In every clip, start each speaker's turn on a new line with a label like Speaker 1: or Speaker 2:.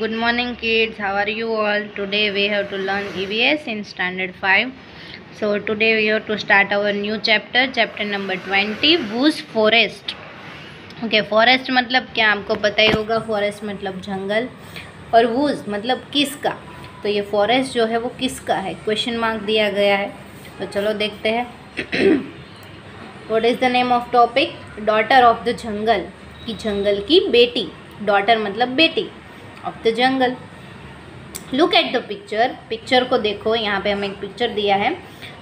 Speaker 1: Good morning kids, how are you all? Today we have to learn EVS in standard 5. So today we have to start our new chapter number 20, Whose Forest. Okay, forest मतलब क्या आपको पता ही होगा, forest मतलब जंगल और whose मतलब किसका। तो ये forest जो है वो किसका है, क्वेश्चन मार्क दिया गया है। तो चलो देखते हैं। What is the name of topic? Daughter of the jungle, कि जंगल की बेटी। डॉटर मतलब बेटी, of the jungle. Look at the picture, picture को देखो, यहाँ पे हमें एक पिक्चर दिया है।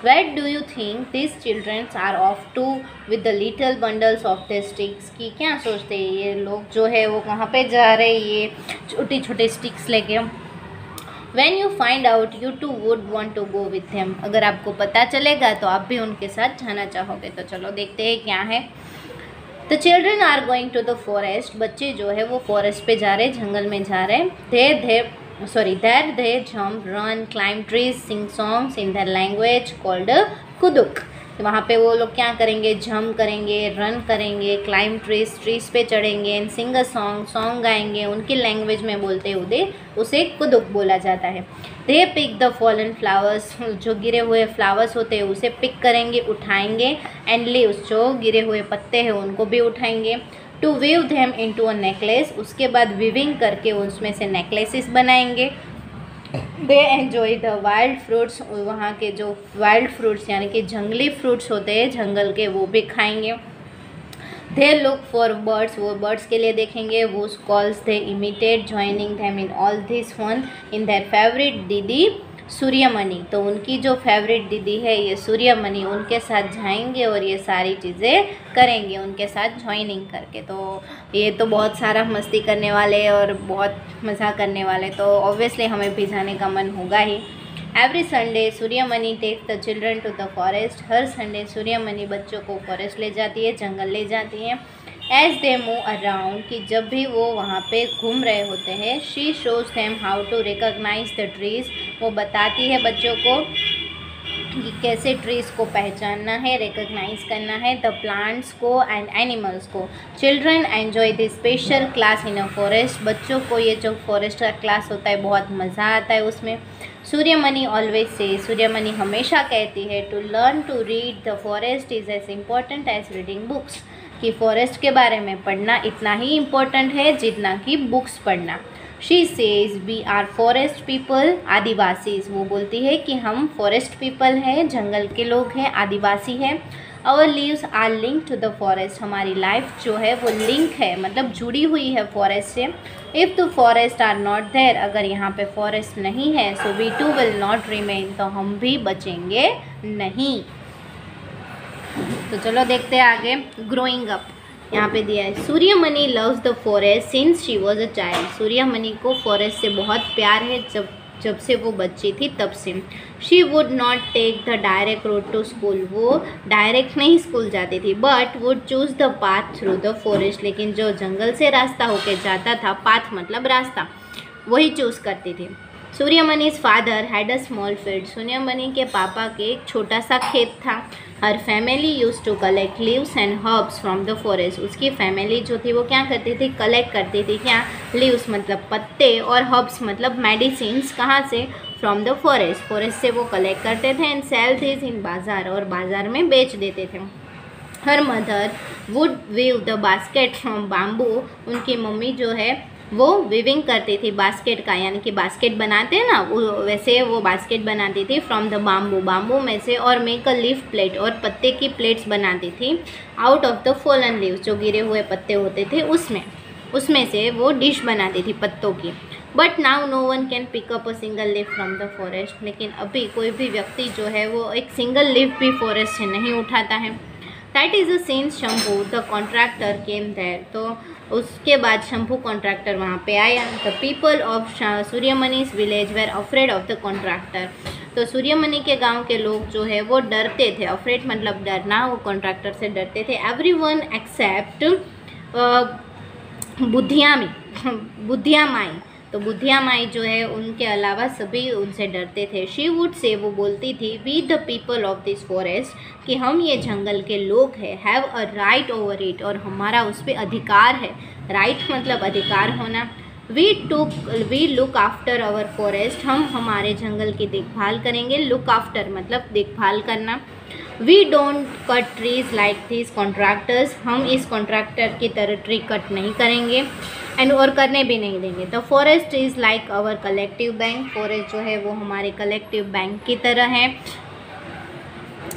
Speaker 1: Where do you think this childrens are off to with the little bundles of the sticks, की क्या सोचते हैं ये लोग जो है वो कहाँ पे जा रहे हैं ये छोटी छोटी स्टिक्स लेके। When you find out, you too would want to go with them, अगर आपको पता चलेगा तो आप भी उनके साथ जाना चाहोगे। तो चलो देखते हैं क्या है। The children are going to the forest, बच्चे जो है वो फॉरेस्ट पे जा रहे, जंगल में जा रहे। There they jump, run, climb trees, sing songs in their language called कुदुक। तो वहाँ पे वो लोग क्या करेंगे, जंप करेंगे, रन करेंगे, क्लाइम ट्रीज पे चढ़ेंगे, एंड सिंग अ सॉन्ग गाएंगे, उनकी लैंग्वेज में बोलते हुए उसे कुदुक बोला जाता है। दे पिक द फॉलन फ्लावर्स, जो गिरे हुए फ्लावर्स होते हैं उसे पिक करेंगे, उठाएंगे, एंड लीव्स, जो गिरे हुए पत्ते हैं उनको भी उठाएंगे। To weave them into a necklace, उसके बाद वीविंग करके उसमें से नेकलेसेस बनाएंगे। They enjoy the wild fruits, वहाँ के जो वाइल्ड फ्रूट्स यानी कि जंगली फ्रूट्स होते हैं जंगल के, वो भी खाएंगे। दे लुक फॉर बर्ड्स, वो बर्ड्स के लिए देखेंगे। वो calls they imitate, joining them in all this fun in their favourite didi Suryamani, तो उनकी जो फेवरेट दीदी है ये सूर्यमणि, उनके साथ जाएंगे और ये सारी चीज़ें करेंगे उनके साथ ज्वाइनिंग करके। तो ये तो बहुत सारा मस्ती करने वाले और बहुत मज़ा करने वाले, तो ऑब्वियसली हमें भी जाने का मन होगा ही। Every Sunday Suryamani takes the children to the forest, हर संडे सूर्यमणि बच्चों को फॉरेस्ट ले जाती है, जंगल ले जाती है। एज दे मूव अराउंड, कि जब भी वो वहाँ पे घूम रहे होते हैं। She shows them how to recognise the trees, वो बताती है बच्चों को कि कैसे ट्रीज़ को पहचानना है, रिकॉग्नाइज करना है, द प्लांट्स को एंड एनिमल्स को। Children enjoy this special class in a forest, बच्चों को ये जो फॉरेस्ट का क्लास होता है बहुत मज़ा आता है उसमें। सूर्यमणि ऑलवेज से, सूर्यमणि हमेशा कहती है, to learn to read the forest is as important as reading books, कि फॉरेस्ट के बारे में पढ़ना इतना ही इम्पोर्टेंट है जितना कि बुक्स पढ़ना। She says we are forest people, Adivasis, वो बोलती है कि हम फॉरेस्ट पीपल हैं, जंगल के लोग हैं, आदिवासी हैं। Our lives are link to the forest, हमारी लाइफ जो है वो लिंक है, मतलब जुड़ी हुई है फॉरेस्ट से। If the forest are not there, अगर यहाँ पे फॉरेस्ट नहीं है, so we too will not remain, तो हम भी बचेंगे नहीं। तो चलो देखते हैं आगे। ग्रोइंग अप, यहाँ पे दिया है, Suryamani loves the forest since she was a child, Suryamani को फॉरेस्ट से बहुत प्यार है जब से वो बच्ची थी तब से। She would not take the direct road to school, वो डायरेक्ट नहीं स्कूल जाती थी, but would choose the path through the forest, लेकिन जो जंगल से रास्ता होके जाता था, पाथ मतलब रास्ता, वही चूज़ करती थी। Suryamani's father had a small field, Suryamani के पापा के एक छोटा सा खेत था। Her family use to collect leaves and herbs from the forest, उसकी फैमिली जो थी वो क्या करती थी, कलेक्ट करती थी, क्या, लीव्स मतलब पत्ते, और हर्ब्स मतलब मेडिसिन्स, कहाँ से, फ्रॉम द फॉरेस्ट, फॉरेस्ट से वो कलेक्ट करते थे, एंड सेल दिस इन बाज़ार, और बाज़ार में बेच देते थे। Her mother would weave the basket from bamboo, उनकी मम्मी जो है वो विविंग करती थी बास्केट का, यानी कि बास्केट बनाते हैं ना, वो वैसे वो बास्केट बनाती थी फ्रॉम द बाम्बू, बाम्बू में से, और मेक अ लीफ प्लेट, और पत्ते की प्लेट्स बनाती थी। Out of the fallen leaves, जो गिरे हुए पत्ते होते थे उसमें से वो डिश बनाती थी पत्तों की। But now no one can pick up a single leaf from the forest, लेकिन अभी कोई भी व्यक्ति जो है वो एक सिंगल लीफ भी फॉरेस्ट से नहीं उठाता है। That is a since Shambhu the contractor came there, तो उसके बाद शंभू कॉन्ट्रैक्टर वहाँ पे आया। The people of Suryamani's village were afraid of the contractor, तो सूर्यमणि के गांव के लोग जो है वो डरते थे, अफ्रेड मतलब डरना, वो कॉन्ट्रैक्टर से डरते थे। एवरी वन एक्सेप्ट बुद्धिया माई, तो बुद्धिया माई जो है उनके अलावा सभी उनसे डरते थे। शी वुड से, वो बोलती थी, we the people of this forest, कि हम ये जंगल के लोग हैं, have a right over it, और हमारा उस पर अधिकार है। राइट मतलब अधिकार होना। We look after our forest, हम हमारे जंगल की देखभाल करेंगे। लुक आफ्टर मतलब देखभाल करना। We don't cut trees like this contractors, हम इस कॉन्ट्रैक्टर की तरह ट्री कट नहीं करेंगे एंड और करने भी नहीं देंगे। The forest is like our collective bank, forest जो है वो हमारे कलेक्टिव बैंक की तरह है।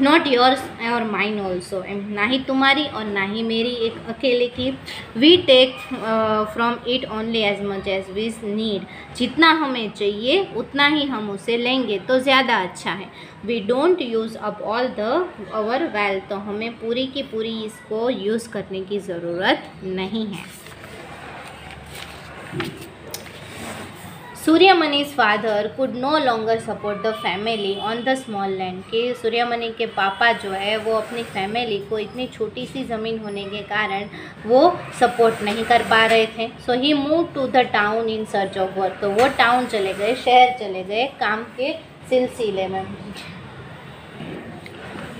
Speaker 1: नॉट योर्स और माइन ऑल्सो, ना ही तुम्हारी और ना ही मेरी एक अकेले की। We take from it only as much as we need, जितना हमें चाहिए उतना ही हम उसे लेंगे तो ज़्यादा अच्छा है। We don't use up all the our wealth, तो हमें पूरी की पूरी इसको यूज़ करने की ज़रूरत नहीं है। Suryamani's father could no longer support the family on the small land, कि सूर्यमणि के पापा जो है वो अपनी फैमिली को इतनी छोटी सी ज़मीन होने के कारण वो सपोर्ट नहीं कर पा रहे थे। So he move to the town in search of work, तो वो टाउन चले गए, शहर चले गए काम के सिलसिले में।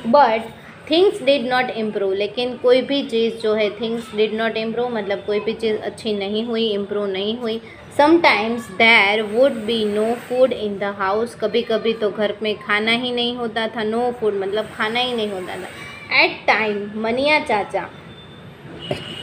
Speaker 1: But things did not improve, लेकिन कोई भी चीज़ जो है थिंग्स डिड नॉट इम्प्रूव मतलब कोई भी चीज़ अच्छी नहीं हुई, इम्प्रूव नहीं हुई। Sometimes there would be no food in the house, कभी कभी तो घर में खाना ही नहीं होता था। नो फूड मतलब खाना ही नहीं होता था। एट टाइम मनिया चाचा,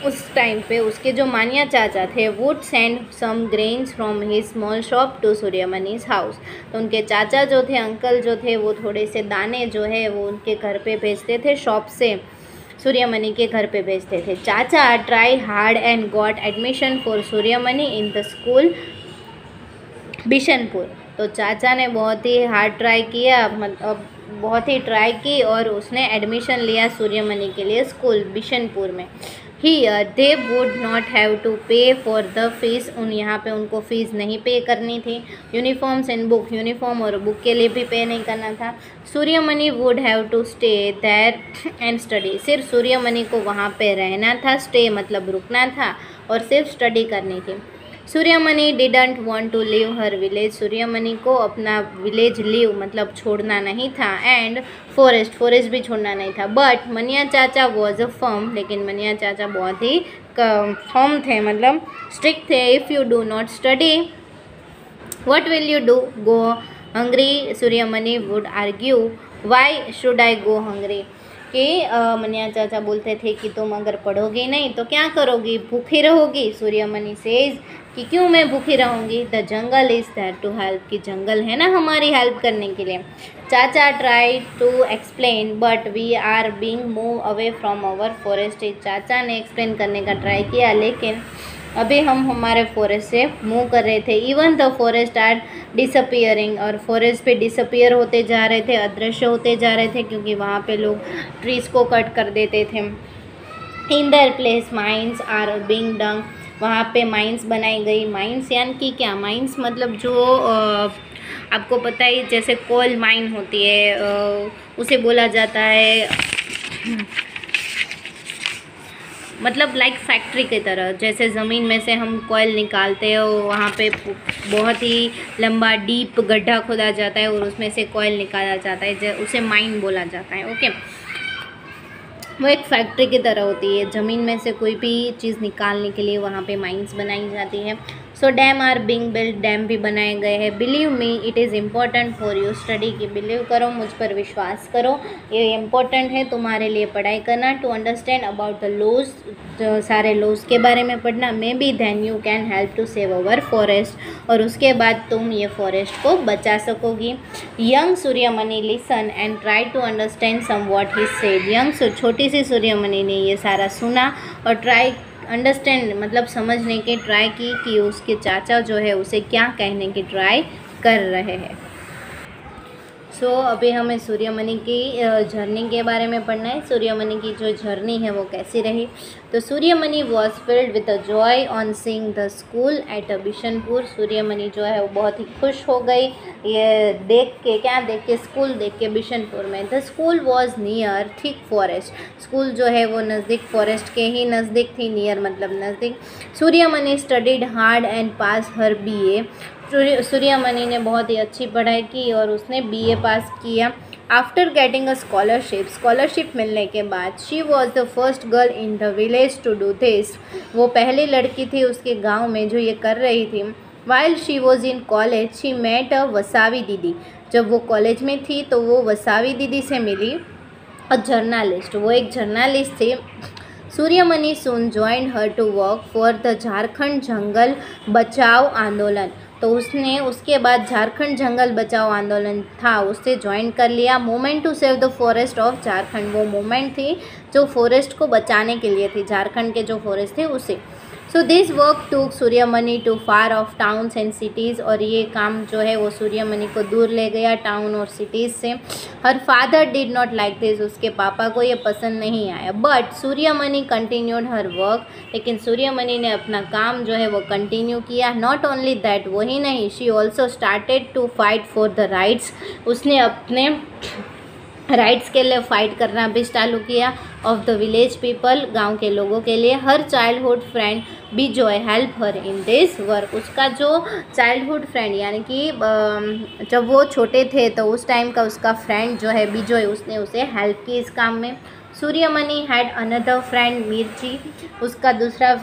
Speaker 1: उस टाइम पे उसके जो मानिया चाचा थे would send some grains from his small shop to Suryamani's house, तो उनके चाचा जो थे, अंकल जो थे, वो थोड़े से दाने जो है वो उनके घर पे भेजते थे, शॉप से सूर्यमणि के घर पे भेजते थे। चाचा try hard and got admission for Suryamani in the school Bishanpur, तो चाचा ने बहुत ही हार्ड ट्राई किया, मतलब बहुत ही ट्राई की और उसने एडमिशन लिया सूर्यमणि के लिए स्कूल बिशनपुर में। Here they would not have to pay for the fees, उन यहाँ पे उनको फ़ीस नहीं पे करनी थी। यूनिफॉर्म्स एंड बुक, यूनिफॉर्म और बुक के लिए भी पे नहीं करना था। Suryamani would have to stay there and study, सिर्फ सूर्यमणि को वहाँ पे रहना था, स्टे मतलब रुकना था और सिर्फ स्टडी करनी थी। Suryamani didn't want to leave her village, Suryamani को अपना विलेज लीव मतलब छोड़ना नहीं था। एंड फॉरेस्ट भी छोड़ना नहीं था। बट मनिया चाचा वॉज अ फर्म, लेकिन मनिया चाचा बहुत ही फर्म थे, मतलब स्ट्रिक्ट थे। If you do not study what will you do, go hungry, Suryamani would argue why should I go hungry, कि मनिया चाचा बोलते थे कि तुम अगर पढ़ोगी नहीं तो क्या करोगी, भूखी रहोगी। सूर्यमणि सेज कि क्यों मैं भूखी रहूँगी। The jungle is there to help, कि जंगल है ना हमारी हेल्प करने के लिए। चाचा try to explain but we are being move away from our forest, चाचा ने एक्सप्लेन करने का ट्राई किया लेकिन अभी हम हमारे फॉरेस्ट से मूव कर रहे थे। Even the forest are disappearing, और फॉरेस्ट पे डिसअपियर होते जा रहे थे, अदृश्य होते जा रहे थे, क्योंकि वहाँ पे लोग ट्रीज़ को कट कर देते थे। In their place mines are being done, वहाँ पे माइंस बनाई गई। माइंस यानी कि क्या, माइंस मतलब जो आपको पता ही जैसे कोल माइन होती है उसे बोला जाता है, मतलब लाइक फैक्ट्री की तरह, जैसे ज़मीन में से हम कोयल निकालते हैं और वहाँ पे बहुत ही लंबा डीप गड्ढा खोदा जाता है और उसमें से कोयल निकाला जाता है, उसे माइन बोला जाता है। ओके, वो एक फैक्ट्री की तरह होती है, ज़मीन में से कोई भी चीज़ निकालने के लिए वहाँ पे माइंस बनाई जाती है। So dam are being build, dam भी बनाए गए हैं। Believe me it is important for you study, की बिलीव करो, मुझ पर विश्वास करो, ये इम्पोर्टेंट है तुम्हारे लिए पढ़ाई करना। To understand about the laws, सारे लॉज के बारे में पढ़ना। May be then you can help to save our forest, और उसके बाद तुम ये फॉरेस्ट को बचा सकोगी। Young Suryamani listen and try to understand some what he said, young छोटी सी सूर्यमणि ने ये सारा सुना और ट्राई अंडरस्टैंड मतलब समझने की ट्राई की कि उसके चाचा जो है उसे क्या कहने की ट्राई कर रहे हैं। सो अभी हमें सूर्यमणि की जर्नी के बारे में पढ़ना है। सूर्यमणि की जो जर्नी है वो कैसी रही। तो Suryamani was filled with a joy on seeing the school eight Bishanpur, Suryamani जो है वो बहुत ही खुश हो गई ये देख के, क्या देख के, स्कूल देख के बिशनपुर में। The school was near thick forest, school जो है वो नज़दीक फॉरेस्ट के ही नज़दीक थी, नियर मतलब नज़दीक। Suryamani studied hard and pass her BA, Suryamani ने बहुत ही अच्छी पढ़ाई की और उसने BA पास किया। आफ्टर गेटिंग अ स्कॉलरशिप मिलने के बाद she was the first girl in the village to do this. वो पहली लड़की थी उसके गांव में जो ये कर रही थी। While she was in college she met a Vasavi didi. जब वो कॉलेज में थी तो वो वसावी दीदी से मिली। अ जर्नलिस्ट, वो एक जर्नलिस्ट थी। Suryamani soon join her to work for the Jharkhand Jungle Bachao Andolan. तो उसने उसके बाद झारखंड जंगल बचाओ आंदोलन था उससे ज्वाइन कर लिया। Movement to save the forest of Jharkhand, वो मूवमेंट थी जो फॉरेस्ट को बचाने के लिए थी, झारखंड के जो फॉरेस्ट थे उसे। सो this work took Suryamani to far off towns and cities, और ये काम जो है वो सूर्यमणि को दूर ले गया टाउन और सिटीज़ से। Her father did not like this, उसके पापा को ये पसंद नहीं आया। But Suryamani continued her work, लेकिन सूर्यमणि ने अपना काम जो है वो कंटिन्यू किया। नॉट ओनली दैट, वही नहीं, she also started to fight for the rights, उसने अपने राइट्स के लिए फ़ाइट करना भी चालू किया। ऑफ द विलेज पीपल, गांव के लोगों के लिए। Her childhood friend Bijoy help her in this work, उसका जो चाइल्डहुड फ्रेंड यानी कि जब वो छोटे थे तो उस टाइम का उसका फ्रेंड जो है बिजॉय, उसने उसे हेल्प की इस काम में। सूर्यमणि हैड अनदर फ्रेंड मिर्ची, उसका दूसरा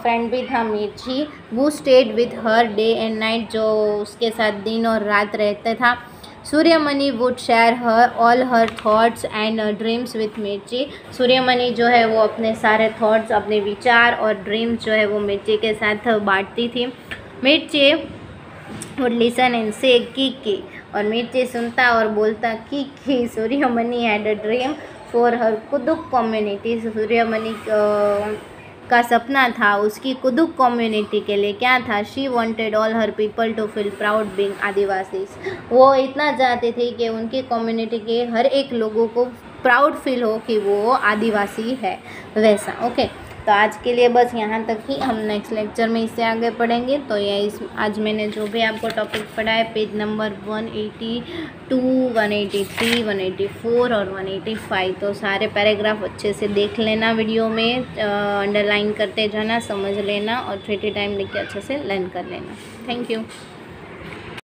Speaker 1: फ्रेंड भी था मिर्ची। वो stayed with her day and night, जो उसके साथ दिन और रात रहता था। Suryamani would share her all her thoughts and dreams with मिर्ची, सूर्यमणि जो है वो अपने सारे थॉट्स, अपने विचार और ड्रीम्स जो है वो मिर्ची के साथ बांटती थी। मिर्ची वुड लिसन एंड से की, और मिर्ची सुनता और बोलता की। Suryamani had a dream for her Kuduk community, Suryamani का सपना था उसकी कुदुक कम्युनिटी के लिए। क्या था? She wanted all her people to feel proud being Adivasi, वो इतना चाहती थी कि उनकी कम्युनिटी के हर एक लोगों को प्राउड फील हो कि वो आदिवासी है, वैसा। ओके, तो आज के लिए बस यहाँ तक ही, हम नेक्स्ट लेक्चर में इससे आगे पढ़ेंगे। तो ये आज मैंने जो भी आपको टॉपिक पढ़ा है, पेज नंबर 182, 183, 184 और 185, तो सारे पैराग्राफ अच्छे से देख लेना, वीडियो में अंडरलाइन करते जाना, समझ लेना और 3 टाइम लिख के अच्छे से लर्न कर लेना। Thank you.